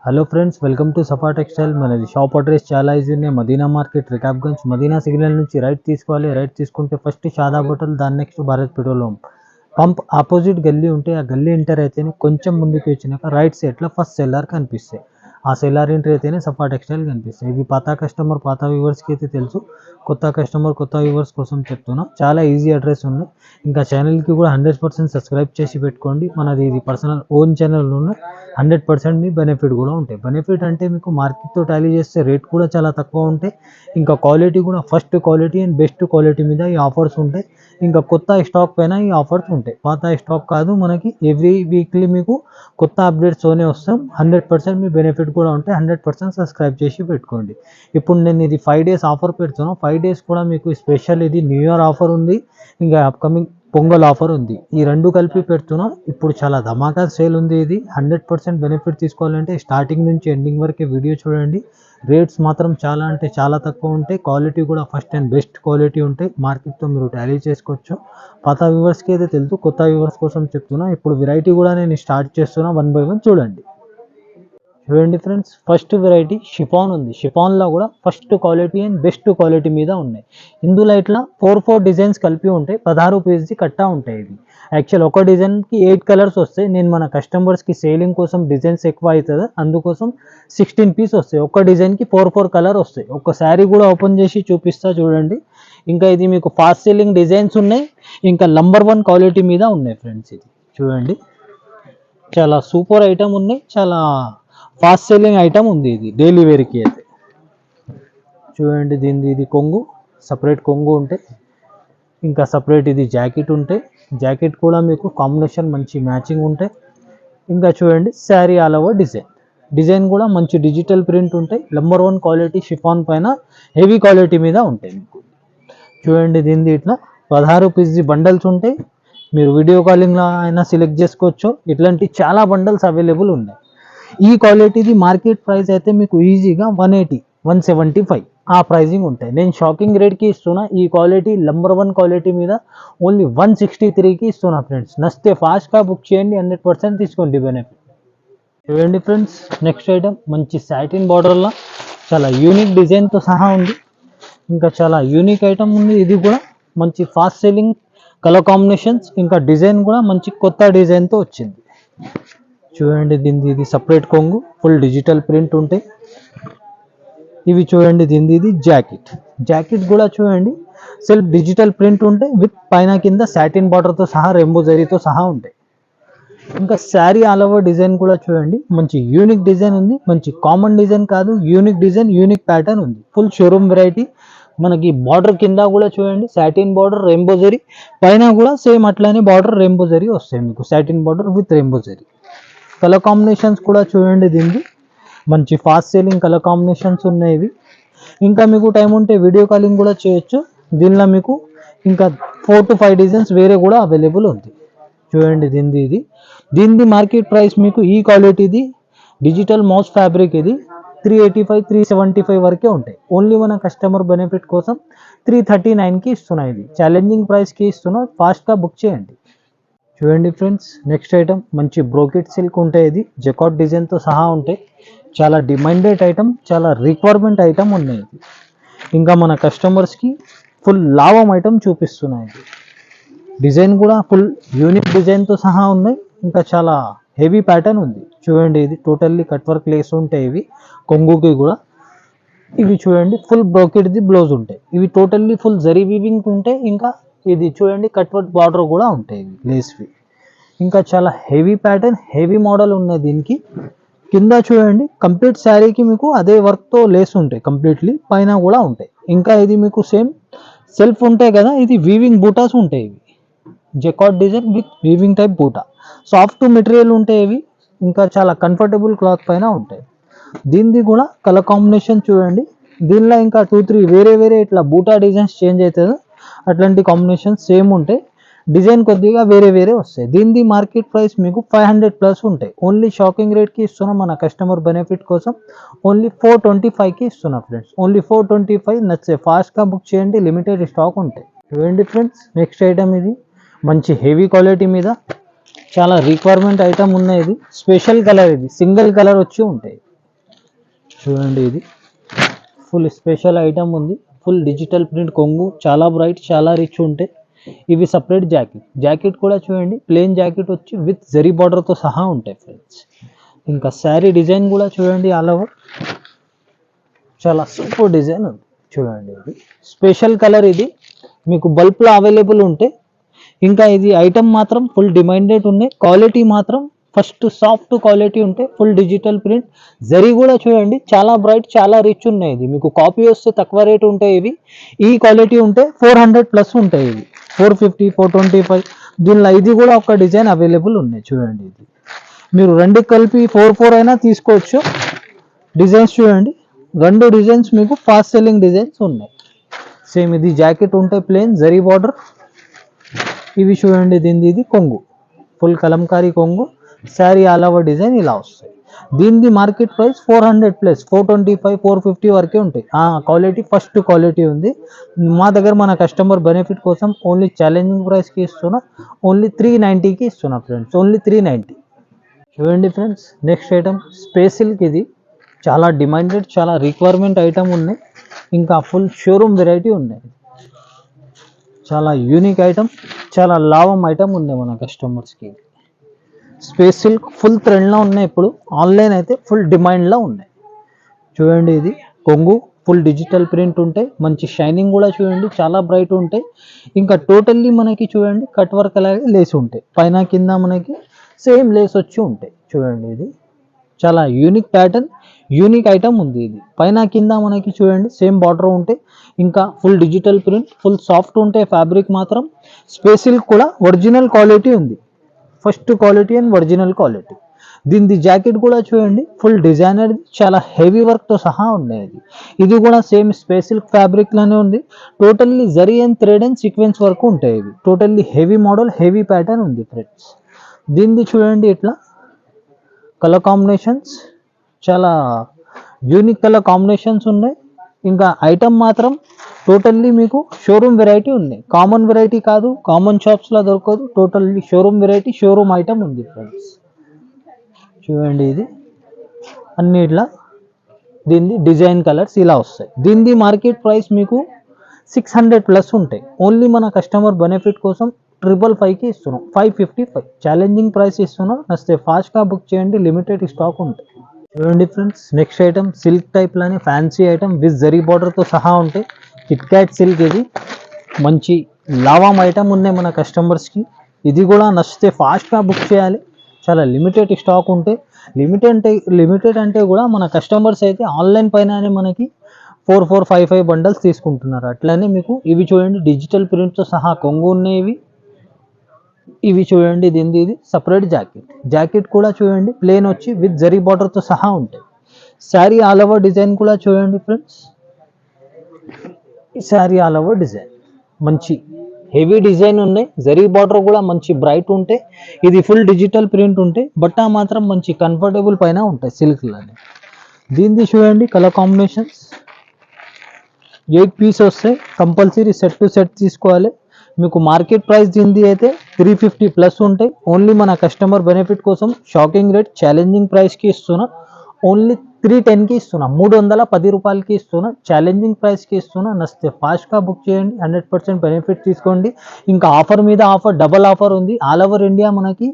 Hello friends, welcome to Safa textile. మనది shop address చాలా ఈజీనే, మదీనా మార్కెట్, రికాబ్గంజ్. మదీనా సిగ్నల్ నుంచి రైట్ తీసుకోవాలి. రైట్ తీసుకుంటే ఫస్ట్ షాదా హోటల్, దాని next Bharat petroleum pump opposite గల్లీ ఉంటే ఆ గల్లీ ఎంటర్ అయితేనే కొంచెం ముందుకు వచ్చినాక రైట్ సైడ్లో ఫస్ట్ సెల్లార్ కనిపిస్తాయి. ఆ సెల్లార్ ఎంటర్ అయితేనే సఫా టెక్స్టైల్ కనిపిస్తాయి. ఇవి పాత కస్టమర్ పాత వ్యూవర్స్కి అయితే తెలుసు, కొత్త కస్టమర్ కొత్త వ్యూవర్స్ కోసం చెప్తున్నా. చాలా ఈజీ అడ్రస్ ఉంది. ఇంకా ఛానల్కి కూడా 100% సబ్స్క్రైబ్ చేసి పెట్టుకోండి. మనది ఇది పర్సనల్ ఓన్ ఛానల్ ఉన్న 100% మీ బెనిఫిట్ కూడా ఉంటాయి. బెనిఫిట్ అంటే మీకు మార్కెట్తో టాలీ చేస్తే రేట్ కూడా చాలా తక్కువ ఉంటాయి. ఇంకా క్వాలిటీ కూడా first quality and best quality మీద ఈ ఆఫర్స్ ఉంటాయి. ఇంకా కొత్త స్టాక్ పైన ఈ ఆఫర్స్ ఉంటాయి. పాత స్టాక్ కాదు, మనకి ఎవ్రీ వీక్లీ మీకు కొత్త అప్డేట్స్తోనే వస్తాం. 100% మీ బెనిఫిట్ కూడా ఉంటాయి. 100% సబ్స్క్రైబ్ చేసి పెట్టుకోండి. ఇప్పుడు నేను ఇది 5 days ఆఫర్ పెడుతున్నాను. 5 days కూడా మీకు స్పెషల్ ఇది న్యూ ఇయర్ ఆఫర్ ఉంది, ఇంకా అప్కమింగ్ పొంగల్ ఆఫర్ ఉంది. ఈ రెండు కలిపి పెడుతున్నాం. ఇప్పుడు చాలా ధమాకా సేల్ ఉంది. ఇది 100% బెనిఫిట్ తీసుకోవాలంటే స్టార్టింగ్ నుంచి ఎండింగ్ వరకు వీడియో చూడండి. రేట్స్ మాత్రం చాలా అంటే చాలా తక్కువ ఉంటాయి. క్వాలిటీ కూడా ఫస్ట్ అండ్ బెస్ట్ క్వాలిటీ ఉంటాయి. మార్కెట్తో మీరు టాలీ చేసుకోవచ్చు. పాత వ్యూవర్స్కి అయితే తెలుసు, కొత్త వ్యూవర్స్ కోసం చెప్తున్నా. ఇప్పుడు వెరైటీ కూడా నేను స్టార్ట్ చేస్తున్నా, 1 by 1 చూడండి. చూడండి ఫ్రెండ్స్, ఫస్ట్ వెరైటీ షిఫాన్ ఉంది. షిఫాన్లో కూడా first quality and best quality మీద ఉన్నాయి. ఇందులో ఇట్లా 4 డిజైన్స్ కలిపి ఉంటాయి. 16 పీస్ది కట్టా ఉంటాయి. ఇది యాక్చువల్ ఒక డిజైన్కి 8 కలర్స్ వస్తాయి. నేను మన కస్టమర్స్కి సేలింగ్ కోసం డిజైన్స్ ఎక్కువ అవుతుంది, అందుకోసం 16 పీస్ వస్తాయి. ఒక డిజైన్కి 4 కలర్ వస్తాయి. ఒక శారీ కూడా ఓపెన్ చేసి చూపిస్తా చూడండి. ఇంకా ఇది మీకు ఫాస్ట్ సెల్లింగ్ డిజైన్స్ ఉన్నాయి. ఇంకా నంబర్ 1 క్వాలిటీ మీద ఉన్నాయి ఫ్రెండ్స్. ఇది చూడండి, చాలా సూపర్ ఐటమ్ ఉన్నాయి. చాలా ఫాస్ట్ సెల్లింగ్ ఐటమ్ ఉంది. ఇది డైలీ వేర్కి అయితే చూడండి. దీనిది ఇది కొంగు, సపరేట్ కొంగు ఉంటాయి. ఇంకా సపరేట్ ఇది జాకెట్ ఉంటాయి. జాకెట్ కూడా మీకు కాంబినేషన్ మంచి మ్యాచింగ్ ఉంటాయి. ఇంకా చూడండి, శారీ ఆల్ ఓవర్ డిజైన్ కూడా మంచి డిజిటల్ ప్రింట్ ఉంటాయి. నంబర్ 1 క్వాలిటీ షిఫాన్ పైన హెవీ క్వాలిటీ మీద ఉంటాయి మీకు. చూడండి, దీనిది ఇట్లా 16 పీస్ది బండల్స్ ఉంటాయి. మీరు వీడియో కాలింగ్లో అయినా సెలెక్ట్ చేసుకోవచ్చు. ఇట్లాంటి చాలా బండల్స్ అవైలబుల్ ఉన్నాయి. ఈ క్వాలిటీది మార్కెట్ ప్రైస్ అయితే మీకు ఈజీగా 180, 175 ఆ ప్రైజింగ్ ఉంటాయి. నేను షాకింగ్ రేట్కి ఇస్తున్నా. ఈ క్వాలిటీ నంబర్ 1 క్వాలిటీ మీద ఓన్లీ 163కి ఇస్తున్నా ఫ్రెండ్స్. నచ్చితే ఫాస్ట్గా బుక్ చేయండి, 100% తీసుకోండి బెనిఫిట్. చూడండి ఫ్రెండ్స్, నెక్స్ట్ ఐటమ్ మంచి సాటిన్ బార్డర్లో చాలా యూనిక్ డిజైన్తో సహా ఉంది. ఇంకా చాలా యూనిక్ ఐటమ్ ఉంది. ఇది కూడా మంచి ఫాస్ట్ సెల్లింగ్ కలర్ కాంబినేషన్స్, ఇంకా డిజైన్ కూడా మంచి కొత్త డిజైన్తో వచ్చింది. చూడండి, దీనిది ఇది సపరేట్ కొంగు, ఫుల్ డిజిటల్ ప్రింట్ ఉంటాయి. ఇవి చూడండి, దీనిది ఇది జాకెట్ కూడా చూడండి, సెల్ఫ్ డిజిటల్ ప్రింట్ ఉంటాయి. విత్ పైన కింద సాటిన్ బార్డర్తో సహా రెయిన్బో జరీతో సహా ఉంటాయి. ఇంకా శారీ ఆల్ ఓవర్ డిజైన్ కూడా చూడండి, మంచి యూనిక్ డిజైన్ ఉంది. మంచి కామన్ డిజైన్ కాదు, యూనిక్ డిజైన్, యూనిక్ ప్యాటర్న్ ఉంది. Full showroom variety. మనకి బార్డర్ కింద కూడా చూడండి సాటిన్ బార్డర్, రెయిన్బో జరీ. పైన కూడా సేమ్ అట్లానే బార్డర్ రెయిన్బో జరీ వస్తాయి మీకు. Satin border with rainbow zari. Colour combinations కూడా చూడండి, దీనికి మంచి ఫాస్ట్ సేలింగ్ కలర్ కాంబినేషన్స్ ఉన్నాయి. ఇంకా మీకు టైం ఉంటే వీడియో కాలింగ్ కూడా చేయొచ్చు. దీనిలో మీకు ఇంకా 4 to 5 డిజైన్స్ వేరే కూడా అవైలబుల్ ఉంది. చూడండి, దీనిది మార్కెట్ ప్రైస్ మీకు ఈ క్వాలిటీది డిజిటల్ మౌస్ ఫ్యాబ్రిక్ ఇది 385, 375 వరకే ఉంటాయి. ఓన్లీ మన కస్టమర్ బెనిఫిట్ కోసం 339కి ఇస్తున్నా. ఇది ఛాలెంజింగ్ ప్రైస్కి ఇస్తున్నా, ఫాస్ట్గా బుక్ చేయండి. చూడండి ఫ్రెండ్స్, నెక్స్ట్ ఐటమ్ మంచి బ్రోకెట్ సిల్క్ ఉంటాయి. ఇది జకాట్ డిజైన్తో సహా ఉంటాయి. చాలా డిమాండెడ్ ఐటమ్, చాలా రిక్వైర్మెంట్ ఐటమ్ ఉన్నాయి. ఇంకా మన కస్టమర్స్కి ఫుల్ లాభం ఐటమ్ చూపిస్తున్నాయి. డిజైన్ కూడా ఫుల్ యూనిక్ డిజైన్తో సహా ఉన్నాయి. ఇంకా చాలా హెవీ ప్యాటర్న్ ఉంది. చూడండి, ఇది టోటల్లీ కట్ వర్క్ లేస్ ఉంటాయి. ఇవి కొంగుకి కూడా. ఇవి చూడండి, ఫుల్ బ్రోకెట్ది బ్లౌజ్ ఉంటాయి. ఇవి టోటల్లీ ఫుల్ జరీ వీవింగ్ ఉంటాయి. ఇంకా ఇది చూడండి, కట్ వర్క్ బార్డర్ కూడా ఉంటాయి ఇవి లేస్వి. ఇంకా చాలా హెవీ ప్యాటర్న్, హెవీ మోడల్ ఉన్నాయి. దీనికి కింద చూడండి, కంప్లీట్ శారీకి మీకు అదే వర్క్తో లేస్ ఉంటాయి కంప్లీట్లీ. పైన కూడా ఉంటాయి. ఇంకా ఇది మీకు సేమ్ సెల్ఫ్ ఉంటాయి కదా, ఇది వీవింగ్ బూటాస్ ఉంటాయి. ఇవి జకాట్ డిజైన్ విత్ వీవింగ్ టైప్ బూటా. సాఫ్ట్ మెటీరియల్ ఉంటాయి ఇవి. ఇంకా చాలా కంఫర్టబుల్ క్లాత్ పైన ఉంటాయి. దీనిది కూడా కలర్ కాంబినేషన్ చూడండి. దీనిలో ఇంకా 2-3 వేరే ఇట్లా బూటా డిజైన్స్ చేంజ్ అవుతుంది. అట్లాంటి కాంబినేషన్ సేమ్ ఉంటాయి. డిజైన్ కొద్దిగా వేరే వస్తాయి. దీనిది మార్కెట్ ప్రైస్ మీకు 500+ ఉంటాయి. ఓన్లీ షాకింగ్ రేట్కి ఇస్తున్నాం మన కస్టమర్ బెనిఫిట్ కోసం. ఓన్లీ 425కి ఇస్తున్నా ఫ్రెండ్స్. ఓన్లీ 425. నచ్చే ఫాస్ట్గా బుక్ చేయండి, లిమిటెడ్ స్టాక్ ఉంటాయి. చూడండి ఫ్రెండ్స్, నెక్స్ట్ ఐటమ్ ఇది మంచి హెవీ క్వాలిటీ మీద చాలా రిక్వైర్మెంట్ ఐటమ్ ఉన్నాయి. ఇది స్పెషల్ కలర్, ఇది సింగిల్ కలర్ వచ్చి ఉంటాయి. చూడండి ఇది ఫుల్ స్పెషల్ ఐటమ్ ఉంది, ఫుల్ డిజిటల్ ప్రింట్ కొంగు, చాలా బ్రైట్ చాలా రిచ్ ఉంటాయి. ఇవి సపరేట్ జాకెట్ కూడా చూడండి, ప్లెయిన్ జాకెట్ వచ్చి విత్ జరీ బార్డర్తో సహా ఉంటాయి ఫ్రెండ్స్. ఇంకా శారీ డిజైన్ కూడా చూడండి, ఆల్ ఓవర్ చాలా సూపర్ డిజైన్ ఉంది. చూడండి ఇది స్పెషల్ కలర్, ఇది మీకు బల్క్లో అవైలబుల్ ఉంటే. ఇంకా ఇది ఐటమ్ మాత్రం ఫుల్ డిమాండెడ్ ఉన్నాయి. క్వాలిటీ మాత్రం ఫస్ట్ సాఫ్ట్ క్వాలిటీ ఉంటాయి, ఫుల్ డిజిటల్ ప్రింట్. జరీ కూడా చూడండి చాలా బ్రైట్ చాలా రిచ్ ఉన్నాయి. ఇది మీకు కాపీ వస్తే తక్కువ రేట్ ఉంటాయి. ఇవి ఈ క్వాలిటీ ఉంటే 400+ ఉంటాయి. ఇవి 450 425. దీనిలో ఇది కూడా ఒక డిజైన్ అవైలబుల్ ఉన్నాయి. చూడండి ఇది మీరు రెండు కలిపి 4 అయినా తీసుకోవచ్చు. డిజైన్స్ చూడండి, రెండు డిజైన్స్ మీకు ఫాస్ట్ సెల్లింగ్ డిజైన్స్ ఉన్నాయి. సేమ్ ఇది జాకెట్ ఉంటాయి ప్లెయిన్ జరీ బార్డర్. ఇవి చూడండి దీనిది ఇది కొంగు, ఫుల్ కలంకారీ కొంగు. శారీ ఆల్ ఓవర్ డిజైన్ ఇలా వస్తాయి. దీనిది మార్కెట్ ప్రైస్ 400+, 425 450 వరకే ఉంటాయి. క్వాలిటీ ఫస్ట్ క్వాలిటీ ఉంది. మా దగ్గర మన కస్టమర్ బెనిఫిట్ కోసం ఓన్లీ ఛాలెంజింగ్ ప్రైస్కి ఇస్తున్నా, ఓన్లీ 390కి ఇస్తున్నా ఫ్రెండ్స్, ఓన్లీ 390. చూడండి friends, next item space silk. ఇది చాలా డిమాండెడ్ చాలా రిక్వైర్మెంట్ ఐటమ్ ఉన్నాయి. ఇంకా ఫుల్ షోరూమ్ వెరైటీ ఉన్నాయి. చాలా యూనిక్ ఐటమ్, చాలా లాభం ఐటమ్ ఉన్నాయి మన కస్టమర్స్కి. స్పేస్ సిల్క్ ఫుల్ ట్రెండ్లో ఉన్నాయి ఇప్పుడు, ఆన్లైన్ అయితే ఫుల్ డిమాండ్లో ఉన్నాయి. చూడండి ఇది కొంగు, ఫుల్ డిజిటల్ ప్రింట్ ఉంటాయి, మంచి షైనింగ్ కూడా చూడండి చాలా బ్రైట్ ఉంటాయి. ఇంకా టోటల్లీ మనకి చూడండి కట్ వర్క్ అలాగే లేస్ ఉంటాయి, పైన కింద మనకి సేమ్ లేస్ వచ్చి ఉంటాయి. చూడండి ఇది చాలా యూనిక్ ప్యాటర్న్, యూనిక్ ఐటమ్ ఉంది. ఇది పైన కింద మనకి చూడండి సేమ్ బార్డర్ ఉంటాయి. ఇంకా full digital print, full soft ఉంటాయి ఫ్యాబ్రిక్ మాత్రం. స్పేస్ సిల్క్ కూడా ఒరిజినల్ క్వాలిటీ ఉంది, first quality and original quality. దీనిది జాకెట్ కూడా చూడండి ఫుల్ డిజైనర్, చాలా హెవీ వర్క్తో సహా ఉన్నాయి. ఇది కూడా సేమ్ స్పేస్ సిల్క్ ఫ్యాబ్రిక్లోనే ఉంది. Totally zari and thread and sequence వరకు ఉంటాయి. ఇవి totally heavy model, heavy pattern ఉంది ఫ్రెండ్స్. దీనిది చూడండి ఇట్లా కలర్ కాంబినేషన్స్, చాలా యూనిక్ కలర్ కాంబినేషన్స్ ఉన్నాయి. ఇంకా ఐటమ్ మాత్రం టోటల్లీ మీకు షోరూమ్ వెరైటీ ఉన్నాయి, కామన్ వెరైటీ కాదు, కామన్ షాప్స్లో దొరకదు. Totally showroom variety, showroom item ఉంది ఫ్రెండ్స్. చూడండి ఇది అన్ని ఇట్లా, దీనిది డిజైన్ కలర్స్ ఇలా వస్తాయి. దీనిది మార్కెట్ ప్రైస్ మీకు 600+ ఉంటాయి. ఓన్లీ మన కస్టమర్ బెనిఫిట్ కోసం 555కి ఇస్తున్నాం, 555 ఛాలెంజింగ్ ప్రైస్ ఇస్తున్నాం. నచ్చితే ఫాస్ట్గా బుక్ చేయండి, లిమిటెడ్ స్టాక్ ఉంటాయి. చూడండి ఫ్రెండ్స్, నెక్స్ట్ ఐటమ్ సిల్క్ టైప్లోనే ఫ్యాన్సీ ఐటమ్ విత్ జరీ బార్డర్తో సహా ఉంటాయి. కిట్ క్యాట్ సిల్క్, ఇది మంచి లాభం ఐటమ్ ఉన్నాయి మన కస్టమర్స్కి. ఇది కూడా నచ్చితే ఫాస్ట్గా బుక్ చేయాలి, చాలా లిమిటెడ్ స్టాక్ ఉంటాయి. లిమిటెడ్ అంటే కూడా మన కస్టమర్స్ అయితే ఆన్లైన్ పైన మనకి 4 4 5 5 బండల్స్ తీసుకుంటున్నారు. అట్లనే మీకు ఇవి చూడండి డిజిటల్ ప్రింట్తో సహా కొంగు ఉన్నాయి. ఇవి చూడండి దీనిది ఇది సపరేట్ జాకెట్ కూడా చూడండి ప్లేన్ వచ్చి విత్ జరీ బార్డర్తో సహా ఉంటాయి. శారీ ఆల్ ఓవర్ డిజైన్ కూడా చూడండి ఫ్రెండ్స్, ఈ శారీ ఆల్ ఓవర్ డిజైన్ మంచి హెవీ డిజైన్ ఉన్నాయి. జరీ బార్డర్ కూడా మంచి బ్రైట్ ఉంటాయి. ఇది ఫుల్ డిజిటల్ ప్రింట్ ఉంటాయి. బట్ట మాత్రం మంచి కంఫర్టబుల్ పైన ఉంటాయి సిల్క్లోనే. దీనిది చూడండి కలర్ కాంబినేషన్స్, 8 పీస్ వస్తాయి. కంపల్సరీ సెట్ టు సెట్ తీసుకోవాలి. మీకు మార్కెట్ ప్రైస్ దీనిది అయితే 350+ ఉంటాయి. ఓన్లీ మన కస్టమర్ బెనిఫిట్ కోసం షాకింగ్ రేట్ ఛాలెంజింగ్ ప్రైస్కి ఇస్తున్నా, ఓన్లీ 310కి ఇస్తున్నా, 310 రూపాయలకి ఇస్తున్నా, ఛాలెంజింగ్ ప్రైస్కి ఇస్తున్నా. నచ్చితే ఫాస్ట్గా బుక్ చేయండి, 100% బెనిఫిట్ తీసుకోండి. ఇంకా ఆఫర్ మీద ఆఫర్, డబల్ ఆఫర్ ఉంది. ఆల్ ఓవర్ ఇండియా మనకి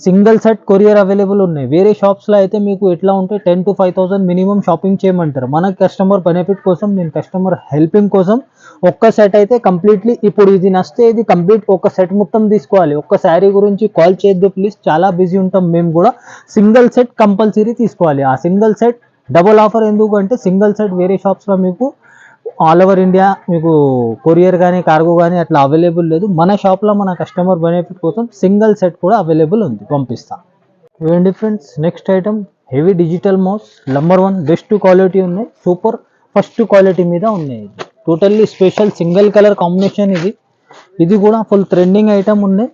సింగిల్ సెట్ కొరియర్ అవైలబుల్ ఉన్నాయి. వేరే షాప్స్లో అయితే మీకు ఎట్లా ఉంటే 10 to 5,000 మినిమం షాపింగ్ చేయమంటారు. మన కస్టమర్ బెనిఫిట్ కోసం, నేను కస్టమర్ హెల్పింగ్ కోసం ఒక్క సెట్ అయితే కంప్లీట్లీ, ఇప్పుడు ఇది నచ్చితే ఇది కంప్లీట్ ఒక సెట్ మొత్తం తీసుకోవాలి. ఒక్క శారీ గురించి కాల్ చేయొద్దు ప్లీజ్, చాలా బిజీ ఉంటాం మేము కూడా. సింగిల్ సెట్ కంపల్సరీ తీసుకోవాలి. ఆ సింగిల్ సెట్ డబుల్ ఆఫర్ ఎందుకు అంటే, సింగిల్ సెట్ వేరే షాప్స్లో మీకు ఆల్ ఓవర్ ఇండియా మీకు కొరియర్ కానీ కార్గో కానీ అట్లా అవైలబుల్ లేదు. మన షాప్లో మన కస్టమర్ బెనిఫిట్ కోసం సింగిల్ సెట్ కూడా అవైలబుల్ ఉంది, పంపిస్తాం. చూడండి friends, next item heavy digital mouse, number 1 best quality ఉన్నాయి. సూపర్ ఫస్ట్ క్వాలిటీ మీద ఉన్నాయి. Totally special single colour combination. ఇది కూడా ఫుల్ ట్రెండింగ్ ఐటమ్ ఉన్నాయి.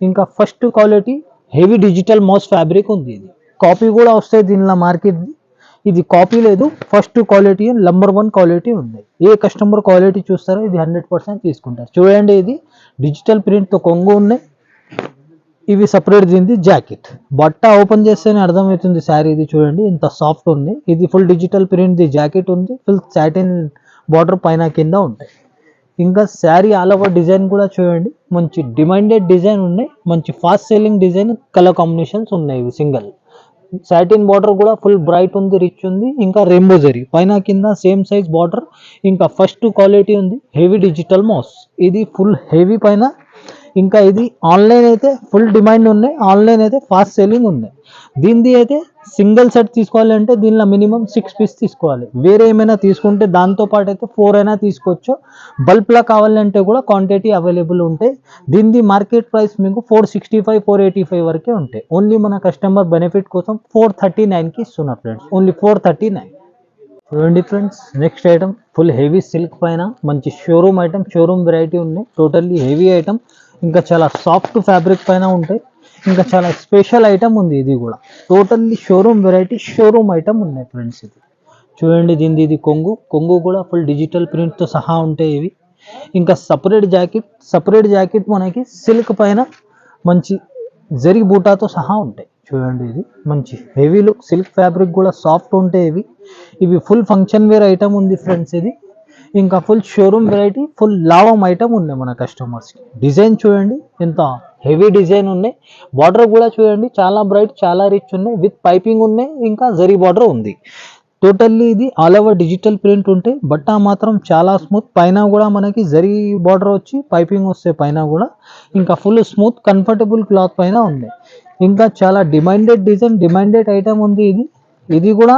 ఇంకా first quality heavy digital mouse fabric ఉంది. ఇది కాపీ కూడా వస్తాయి దీనిలో మార్కెట్. ఇది కాపీ లేదు, ఫస్ట్ క్వాలిటీ నంబర్ 1 క్వాలిటీ ఉంది. ఏ కస్టమర్ క్వాలిటీ చూస్తారో ఇది 100% తీసుకుంటారు. చూడండి ఇది డిజిటల్ ప్రింట్తో కొంగు ఉన్నాయి. ఇవి సపరేట్ దీనిది జాకెట్. బట్ట ఓపెన్ చేస్తేనే అర్థమవుతుంది శారీ. ఇది చూడండి ఎంత సాఫ్ట్ ఉంది. ఇది full digital print the jacket ఉంది. ఫుల్ సాటిన్ బార్డర్ పైన కింద ఉంటాయి. ఇంకా శారీ ఆల్ ఓవర్ డిజైన్ కూడా చూడండి మంచి డిమాండెడ్ డిజైన్ ఉన్నాయి. మంచి fast selling design colour combinations ఉన్నాయి. ఇవి సింగిల్ సాటిన్ బార్డర్ కూడా ఫుల్ బ్రైట్ ఉంది, రిచ్ ఉంది. ఇంకా రెయిన్బో జరీ పైన కింద సేమ్ సైజ్ బార్డర్. ఇంకా ఫస్ట్ క్వాలిటీ ఉంది హెవీ డిజిటల్ మౌస్. ఇది ఫుల్ హెవీ పైన. ఇంకా ఇది ఆన్లైన్ అయితే ఫుల్ డిమాండ్ ఉన్నాయి, ఆన్లైన్ అయితే ఫాస్ట్ సెల్లింగ్ ఉన్నాయి. దీనిది అయితే సింగిల్ సెట్ తీసుకోవాలంటే దీనిలో మినిమం 6 పీస్ తీసుకోవాలి. వేరే ఏమైనా తీసుకుంటే దాంతోపాటు అయితే 4 అయినా తీసుకోవచ్చు. బల్క్లా కావాలంటే కూడా క్వాంటిటీ అవైలబుల్ ఉంటాయి. దీనిది మార్కెట్ ప్రైస్ మీకు 465 485 వరకే ఉంటాయి. ఓన్లీ మన కస్టమర్ బెనిఫిట్ కోసం 439కి ఇస్తున్నారు ఫ్రెండ్స్. ఓన్లీ 439. చూడండి friends, next item full heavy silk పైన మంచి షోరూమ్ ఐటమ్, షోరూమ్ వెరైటీ ఉన్నాయి. Totally heavy item. ఇంకా చాలా సాఫ్ట్ ఫ్యాబ్రిక్ పైన ఉంటాయి. ఇంకా చాలా స్పెషల్ ఐటమ్ ఉంది. ఇది కూడా totally showroom variety, showroom item ఉన్నాయి ఫ్రెండ్స్. ఇది చూడండి దీనిది ఇది కొంగు. కొంగు కూడా ఫుల్ డిజిటల్ ప్రింట్తో సహా ఉంటాయి ఇవి. ఇంకా సపరేట్ జాకెట్ మనకి సిల్క్ పైన మంచి జరీ బూటాతో సహా ఉంటాయి. చూడండి ఇది మంచి హెవీ లుక్, సిల్క్ ఫ్యాబ్రిక్ కూడా సాఫ్ట్ ఉంటాయి ఇవి. ఇవి ఫుల్ ఫంక్షన్ వేర్ ఐటమ్ ఉంది ఫ్రెండ్స్. ఇది ఇంకా ఫుల్ షోరూమ్ వెరైటీ, ఫుల్ లావం ఐటమ్ ఉన్నాయి మన కస్టమర్స్కి. డిజైన్ చూడండి ఎంత హెవీ డిజైన్ ఉన్నాయి. బార్డర్ కూడా చూడండి చాలా బ్రైట్, చాలా రిచ్ ఉన్నాయి. విత్ పైపింగ్ ఉన్నాయి. ఇంకా జరీ బార్డర్ ఉంది. టోటల్లీ ఇది ఆల్ ఓవర్ డిజిటల్ ప్రింట్ ఉంటాయి. బట్ట మాత్రం చాలా స్మూత్. పైన కూడా మనకి జరీ బార్డర్ వచ్చి పైపింగ్ వస్తే పైన కూడా ఇంకా ఫుల్ స్మూత్ కంఫర్టబుల్ క్లాత్ పైన ఉంది. ఇంకా చాలా డిమాండెడ్ డిజైన్, డిమాండెడ్ ఐటమ్ ఉంది ఇది. ఇది కూడా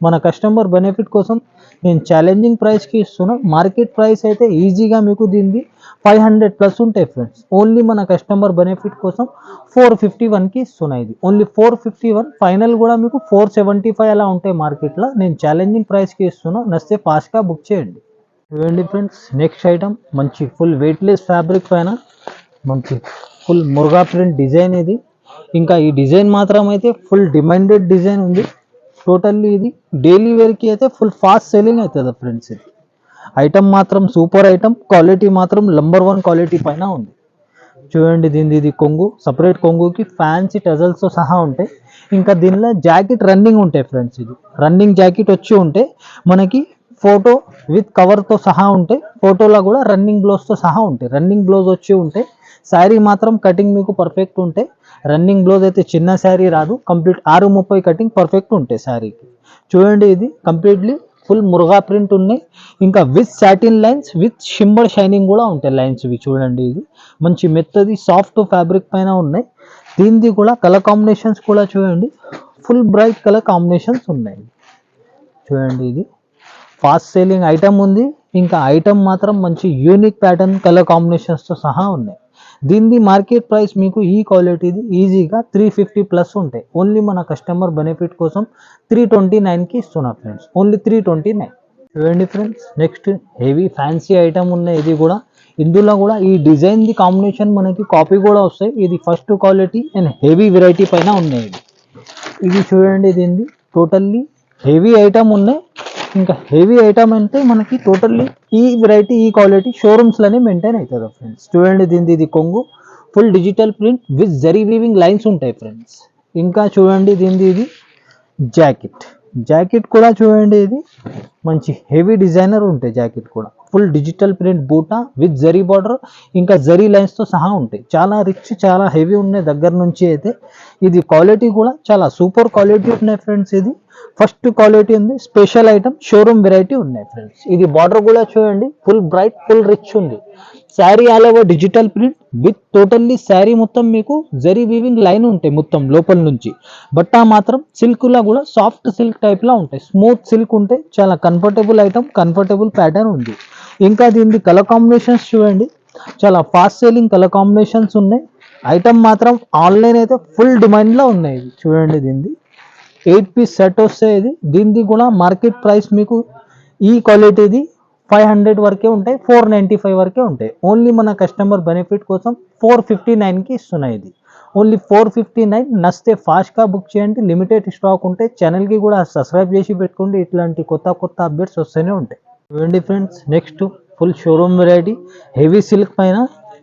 మన కస్టమర్ బెనిఫిట్ కోసం నేను ఛాలెంజింగ్ ప్రైస్కి ఇస్తున్నా. మార్కెట్ ప్రైస్ అయితే ఈజీగా మీకు దీనిది 500+ ఉంటాయి ఫ్రెండ్స్. ఓన్లీ మన కస్టమర్ బెనిఫిట్ కోసం 451కి ఇస్తున్నా. ఇది ఓన్లీ 451. ఫైనల్ కూడా మీకు 475 అలా ఉంటాయి మార్కెట్లో. నేను ఛాలెంజింగ్ ప్రైస్కి ఇస్తున్నా. నచ్చితే ఫాస్ట్గా బుక్ చేయండి. చూడండి ఫ్రెండ్స్, నెక్స్ట్ ఐటమ్ మంచి ఫుల్ వెయిట్లెస్ ఫ్యాబ్రిక్ పైన మంచి ఫుల్ మురుగా ప్రింట్ డిజైన్ ఇది. ఇంకా ఈ డిజైన్ మాత్రం అయితే ఫుల్ డిమాండెడ్ డిజైన్ ఉంది. టోటల్లీ ఇది డైలీ వేర్కి అయితే ఫుల్ ఫాస్ట్ సెల్లింగ్ అవుతుంది ఫ్రెండ్స్. ఇది ఐటమ్ మాత్రం సూపర్ ఐటమ్. క్వాలిటీ మాత్రం నంబర్ 1 క్వాలిటీ పైన ఉంది. చూడండి దీనిది ఇది కొంగు. సపరేట్ కొంగుకి ఫ్యాన్సీ టజల్స్తో సహా ఉంటాయి. ఇంకా దీనిలో జాకెట్ రన్నింగ్ ఉంటాయి ఫ్రెండ్స్. ఇది రన్నింగ్ జాకెట్ వచ్చి ఉంటే మనకి ఫోటో విత్ కవర్తో సహా ఉంటాయి. ఫోటోలో కూడా రన్నింగ్ బ్లౌజ్తో సహా ఉంటాయి. రన్నింగ్ బ్లౌజ్ వచ్చి ఉంటాయి. శారీ మాత్రం కటింగ్ మీకు పర్ఫెక్ట్ ఉంటాయి. రన్నింగ్ బ్లౌజ్ అయితే చిన్న శారీ రాదు. కంప్లీట్ 630 కటింగ్ పర్ఫెక్ట్ ఉంటాయి శారీకి. చూడండి ఇది కంప్లీట్లీ ఫుల్ మురుగా ప్రింట్ ఉన్నాయి. ఇంకా with satin lines, with shimmer shining కూడా ఉంటాయి లైన్స్ ఇవి. చూడండి ఇది మంచి మెత్తది సాఫ్ట్ ఫ్యాబ్రిక్ పైన ఉన్నాయి. దీనిది కూడా కలర్ కాంబినేషన్స్ కూడా చూడండి ఫుల్ బ్రైట్ కలర్ కాంబినేషన్స్ ఉన్నాయి. చూడండి ఇది ఫాస్ట్ సేలింగ్ ఐటమ్ ఉంది. ఇంకా ఐటమ్ మాత్రం మంచి యూనిక్ ప్యాటర్న్ కలర్ కాంబినేషన్స్తో సహా ఉన్నాయి. దీనిది మార్కెట్ ప్రైస్ మీకు ఈ క్వాలిటీది ఈజీగా 350+ ఉంటాయి. ఓన్లీ మన కస్టమర్ బెనిఫిట్ కోసం 329కి ఇస్తున్నా ఫ్రెండ్స్. ఓన్లీ 329. చూడండి friends, next heavy fancy item ఉన్నాయి. ఇది కూడా ఇందులో కూడా ఈ డిజైన్ది కాంబినేషన్ మనకి కాపీ కూడా వస్తాయి. ఇది first quality and heavy variety పైన ఉన్నాయి. ఇది చూడండి దీనిది టోటల్లీ హెవీ ఐటమ్ ఉన్నాయి. ఇంకా హెవీ ఐటమ్ అంటే మనకి టోటల్లీ ఈ వెరైటీ, ఈ క్వాలిటీ షోరూమ్స్లోనే మెయింటైన్ అవుతుంది ఫ్రెండ్స్. చూడండి దీనిది ఇది కొంగు. Full digital print with zari weaving lines ఉంటాయి ఫ్రెండ్స్. ఇంకా చూడండి దీనిది ఇది జాకెట్ కూడా చూడండి ఇది మంచి హెవీ డిజైనర్ ఉంటాయి. జాకెట్ కూడా ఫుల్ డిజిటల్ ప్రింట్ బూటా విత్ జరీ బార్డర్ ఇంకా జరీ లైన్స్తో సహా ఉంటాయి. చాలా రిచ్, చాలా హెవీ ఉన్నాయి దగ్గర నుంచి అయితే. ఇది క్వాలిటీ కూడా చాలా సూపర్ క్వాలిటీ ఉన్నాయి ఫ్రెండ్స్. ఇది ఫస్ట్ క్వాలిటీ ఉంది. స్పెషల్ ఐటమ్, షోరూమ్ వెరైటీ ఉన్నాయి ఫ్రెండ్స్. ఇది బార్డర్ కూడా చూడండి ఫుల్ బ్రైట్, ఫుల్ రిచ్ ఉంది. Sari all over digital print with totally sari మొత్తం మీకు జరీ వీవింగ్ లైన్ ఉంటాయి మొత్తం లోపల నుంచి. బట్ట మాత్రం సిల్క్లో కూడా సాఫ్ట్ సిల్క్ టైప్లో ఉంటాయి. స్మూత్ సిల్క్ ఉంటాయి. చాలా కంఫర్టబుల్ ఐటమ్, కంఫర్టబుల్ ప్యాటర్న్ ఉంది. ఇంకా దీనికి కలర్ కాంబినేషన్స్ చూడండి చాలా ఫాస్ట్ సేలింగ్ కలర్ కాంబినేషన్స్ ఉన్నాయి. ఐటమ్ మాత్రం ఆన్లైన్ అయితే ఫుల్ డిమాండ్లో ఉన్నాయి. ఇది చూడండి దీనిది 8 పీస్ సెట్ వస్తాయి. ఇది దీనిది కూడా మార్కెట్ ప్రైస్ మీకు ఈ క్వాలిటీది 500 వరకే ఉంటాయి, 495 వరకే ఉంటాయి. ఓన్లీ మన కస్టమర్ బెనిఫిట్ కోసం 459కి ఇస్తున్నాయి. ఇది ఓన్లీ 459. నచ్చితే ఫాస్ట్గా బుక్ చేయండి. లిమిటెడ్ స్టాక్ ఉంటే ఛానల్కి కూడా సబ్స్క్రైబ్ చేసి పెట్టుకోండి. ఇట్లాంటి కొత్త అప్డేట్స్ వస్తూనే ఉంటాయి. చూడండి friends, next full showroom variety heavy silk పైన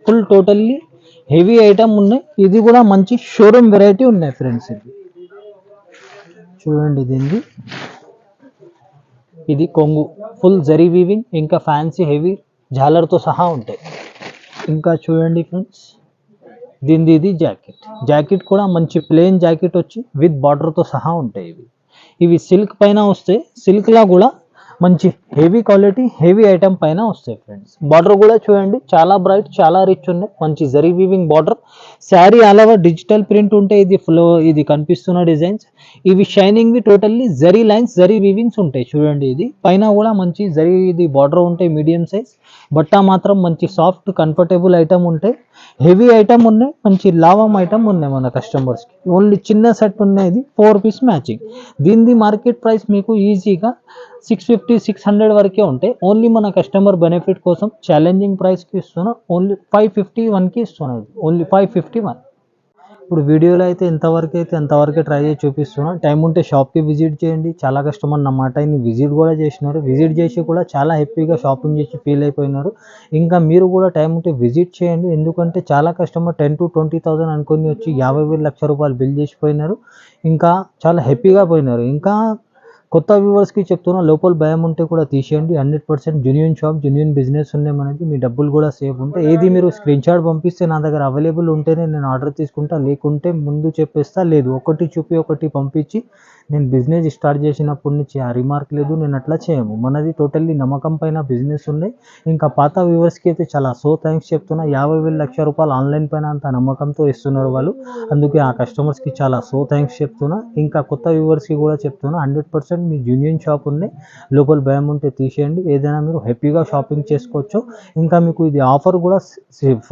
ఫుల్ టోటల్లీ హెవీ ఐటమ్ ఉన్నాయి. ఇది కూడా మంచి షోరూమ్ వెరైటీ ఉన్నాయి ఫ్రెండ్స్. ఇది చూడండి, ఇది కొంగు ఫుల్ జరీ వీవింగ్, ఇంకా ఫ్యాన్సీ హెవీ జాలర్తో సహా ఉంటాయి. ఇంకా చూడండి ఫ్రెండ్స్, ఇది జాకెట్ కూడా మంచి ప్లెయిన్ జాకెట్ వచ్చి విత్ బార్డర్తో సహా ఉంటాయి. ఇవి సిల్క్ పైన వస్తాయి. సిల్క్లా కూడా మంచి హెవీ క్వాలిటీ హెవీ ఐటమ్ పైన వస్తాయి ఫ్రెండ్స్. బార్డర్ కూడా చూడండి, చాలా బ్రైట్, చాలా రిచ్ ఉన్నాయి. మంచి zari weaving border. Sari all over digital print ఉంటాయి. ఇది కనిపిస్తున్న డిజైన్స్ ఇవి shining totally zari lines, zari weavings ఉంటాయి. చూడండి, ఇది పైన కూడా మంచి జరీ ఇది బార్డర్ ఉంటాయి. మీడియం సైజ్ బట్ట మాత్రం మంచి సాఫ్ట్ కంఫర్టబుల్ ఐటమ్ ఉంటాయి. హెవీ ఐటమ్ ఉన్నాయి, మంచి లావం ఐటమ్ ఉన్నాయి మన కస్టమర్స్కి. ఓన్లీ చిన్న సెట్ ఉన్నాయి. ఇది 4 పీస్ మ్యాచింగ్. దీని మార్కెట్ ప్రైస్ మీకు ఈజీగా 650-600 వరకే ఉంటాయి. ఓన్లీ మన కస్టమర్ బెనిఫిట్ కోసం ఛాలెంజింగ్ ప్రైస్కి ఇస్తున్నా. ఓన్లీ 551కి ఇస్తున్నాయి. ఓన్లీ 551. ఇప్పుడు వీడియోలో అయితే అంతవరకే ట్రై చేసి చూపిస్తున్నా. టైం ఉంటే షాప్కి విజిట్ చేయండి. చాలా కస్టమర్ నా మాట విజిట్ కూడా చేసినారు. విజిట్ చేసి కూడా చాలా హ్యాపీగా షాపింగ్ చేసి ఫీల్ అయిపోయినారు. ఇంకా మీరు కూడా టైం ఉంటే విజిట్ చేయండి. ఎందుకంటే చాలా కస్టమర్ 10,000 to 20,000 అనుకొని వచ్చి 50,000 లక్ష రూపాయలు బిల్ చేసిపోయినారు. ఇంకా చాలా హ్యాపీగా పోయినారు. ఇంకా కొత్త వ్యూవర్స్కి చెప్తున్నా, లోపల భయం ఉంటే కూడా తీసేయండి. 100% జెన్యూన్ షాప్, జెన్యూన్ బిజినెస్ ఉన్నాయి మనకి. మీ డబ్బులు కూడా సేఫ్ ఉంటాయి. ఏది మీరు స్క్రీన్ షాట్ పంపిస్తే నా దగ్గర అవైలబుల్ ఉంటేనే నేను ఆర్డర్ తీసుకుంటా, లేకుంటే ముందు చెప్పేస్తా. లేదు, ఒకటి చూపి ఒకటి పంపించి నేను బిజినెస్ స్టార్ట్ చేసినప్పటి నుంచి ఆ రిమార్క్ లేదు. నేను అట్లా చేయము. మనది టోటల్లీ నమ్మకం పైన బిజినెస్ ఉన్నాయి. ఇంకా పాత వ్యూవర్స్కి అయితే చాలా థ్యాంక్స్ చెప్తున్నా. 50,000 లక్ష రూపాయలు ఆన్లైన్ పైన అంత నమ్మకంతో ఇస్తున్నారు వాళ్ళు. అందుకే ఆ కస్టమర్స్కి చాలా థ్యాంక్స్ చెప్తున్నా. ఇంకా కొత్త వ్యూవర్స్కి కూడా చెప్తున్నా, 100% మీ జూనియన్ షాప్ ఉన్నాయి. లోపల భయం ఉంటే తీసేయండి. ఏదైనా మీరు హ్యాపీగా షాపింగ్ చేసుకోవచ్చు. ఇంకా మీకు ఇది ఆఫర్ కూడా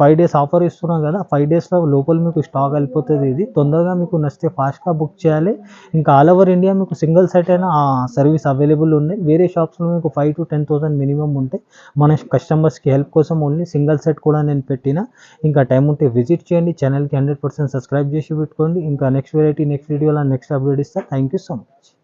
5 days ఆఫర్ ఇస్తున్నాం కదా. 5 daysలో లోపల మీకు స్టాక్ వెళ్ళిపోతుంది. ఇది తొందరగా మీకు నచ్చితే ఫాస్ట్గా బుక్ చేయాలి. ఇంకా ఆల్ ఓవర్ ఇండియా మీకు సింగిల్ సైట్ అయినా ఆ సర్వీస్ అవైలబుల్ ఉన్నాయి. వేరే షాప్స్లో మీకు 5,000 to 10,000 మినిమం ఉంటాయి. మన కస్టమర్స్కి హెల్ప్ కోసం ఓన్లీ సింగిల్ సెట్ కూడా నేను పెట్టిన. ఇంకా టైం ఉంటే విజిట్ చేయండి. ఛానల్కి 100% సబ్స్క్రైబ్ చేసి పెట్టుకోండి. ఇంకా నెక్స్ట్ వెరైటీ నెక్స్ట్ వీడియోలో నెక్స్ట్ అప్డేట్ ఇస్తా. Thank you so much.